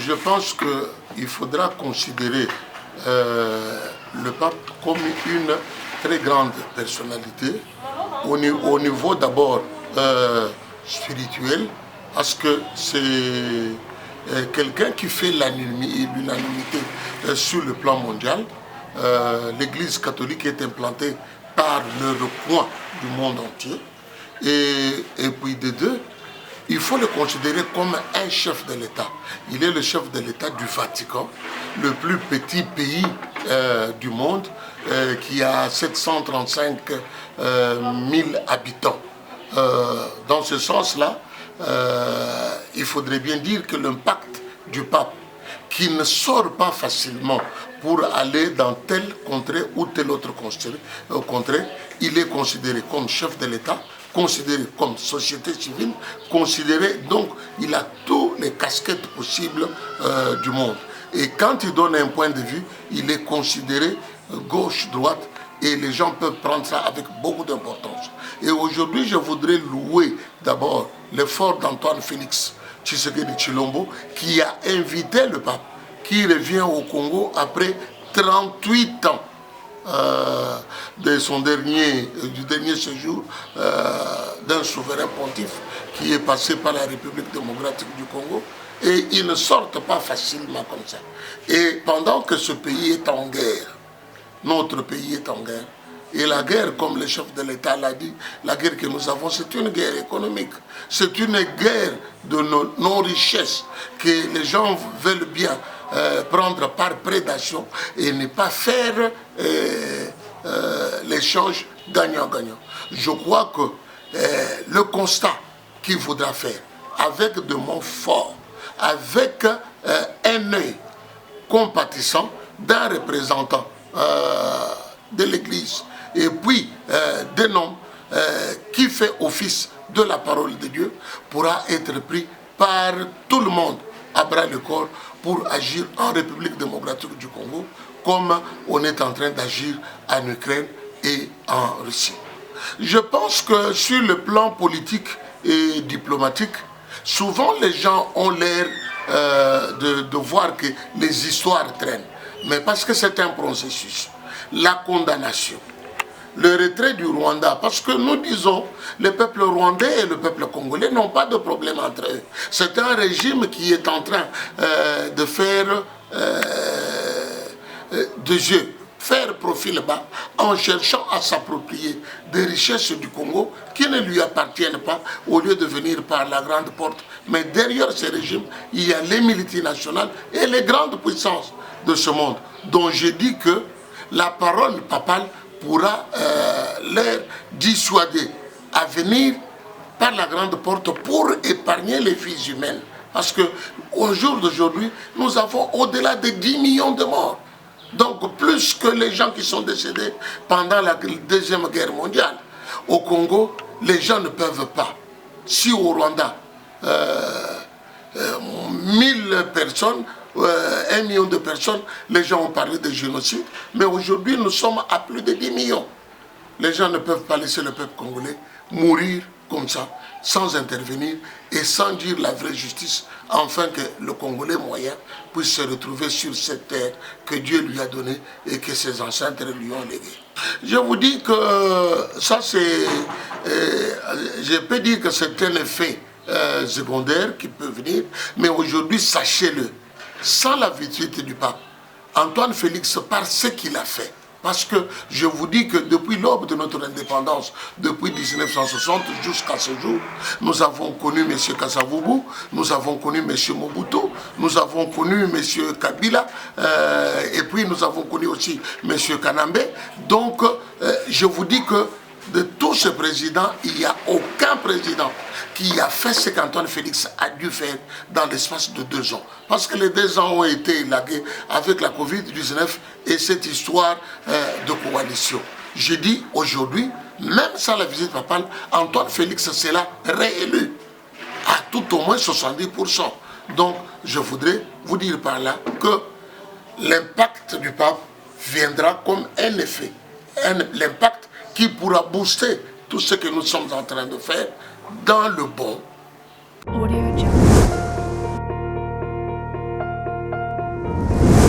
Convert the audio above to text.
Je pense qu'il faudra considérer le pape comme une très grande personnalité au niveau d'abord spirituel, parce que c'est quelqu'un qui fait l'unanimité sur le plan mondial. L'Église catholique est implantée par le recoin du monde entier. Et puis de deux, il faut le considérer comme un chef de l'État. Il est le chef de l'État du Vatican, le plus petit pays du monde, qui a 735 000 habitants. Dans ce sens-là, il faudrait bien dire que l'impact du pape, qui ne sort pas facilement pour aller dans telle contrée ou telle autre contrée, il est considéré comme chef de l'État, considéré comme société civile, considéré, donc il a tous les casquettes possibles du monde. Et quand il donne un point de vue, il est considéré gauche-droite et les gens peuvent prendre ça avec beaucoup d'importance. Et aujourd'hui, je voudrais louer d'abord l'effort d'Antoine Félix Tshisekedi Tshilombo qui a invité le pape, qui revient au Congo après 38 ans du dernier séjour d'un souverain pontife qui est passé par la République démocratique du Congo. Et ils ne sortent pas facilement comme ça. Et pendant que ce pays est en guerre, notre pays est en guerre, et la guerre, comme le chef de l'État l'a dit, la guerre que nous avons, c'est une guerre économique. C'est une guerre de nos richesses que les gens veulent bien prendre par prédation et ne pas faire l'échange gagnant-gagnant. Je crois que le constat qu'il faudra faire, avec de mots forts, avec un œil compatissant d'un représentant de l'Église, et puis d'un homme qui fait office de la parole de Dieu, pourra être pris par tout le monde à bras le corps pour agir en République démocratique du Congo, comme on est en train d'agir en Ukraine et en Russie. Je pense que sur le plan politique et diplomatique, souvent les gens ont l'air de voir que les histoires traînent, mais parce que c'est un processus. La condamnation, le retrait du Rwanda, parce que nous disons, le peuple rwandais et le peuple congolais n'ont pas de problème entre eux. C'est un régime qui est en train de faire de jeu, faire profil bas, en cherchant à s'approprier des richesses du Congo qui ne lui appartiennent pas, au lieu de venir par la grande porte. Mais derrière ce régime, il y a les multinationales et les grandes puissances de ce monde, dont je dis que la parole papale pourra leur dissuader à venir par la grande porte pour épargner les vies humaines. Parce qu'au jour d'aujourd'hui, nous avons au-delà de 10 millions de morts. Donc plus que les gens qui sont décédés pendant la Deuxième Guerre mondiale. Au Congo, les gens ne peuvent pas. Si au Rwanda, 1000 personnes, 1 million de personnes, les gens ont parlé de génocide, mais aujourd'hui nous sommes à plus de 10 millions. Les gens ne peuvent pas laisser le peuple congolais mourir comme ça, sans intervenir et sans dire la vraie justice, afin que le Congolais moyen puisse se retrouver sur cette terre que Dieu lui a donnée et que ses ancêtres lui ont léguée. Je vous dis que ça c'est, je peux dire que c'est un effet secondaire qui peut venir, mais aujourd'hui, sachez-le, sans la visite du pape, Antoine Félix, par ce qu'il a fait, parce que je vous dis que depuis l'aube de notre indépendance, depuis 1960 jusqu'à ce jour, nous avons connu M. Kasavubu, nous avons connu M. Mobutu, nous avons connu M. Kabila, et puis nous avons connu aussi M. Kanambe. Donc, je vous dis que de tous ces présidents, il n'y a aucun président qui a fait ce qu'Antoine Félix a dû faire dans l'espace de 2 ans. Parce que les 2 ans ont été élagués avec la Covid-19 et cette histoire de coalition. Je dis aujourd'hui, même sans la visite papale, Antoine Félix sera réélu à tout au moins 70%. Donc, je voudrais vous dire par là que l'impact du pape viendra comme un effet. L'impact qui pourra booster tout ce que nous sommes en train de faire dans le bon.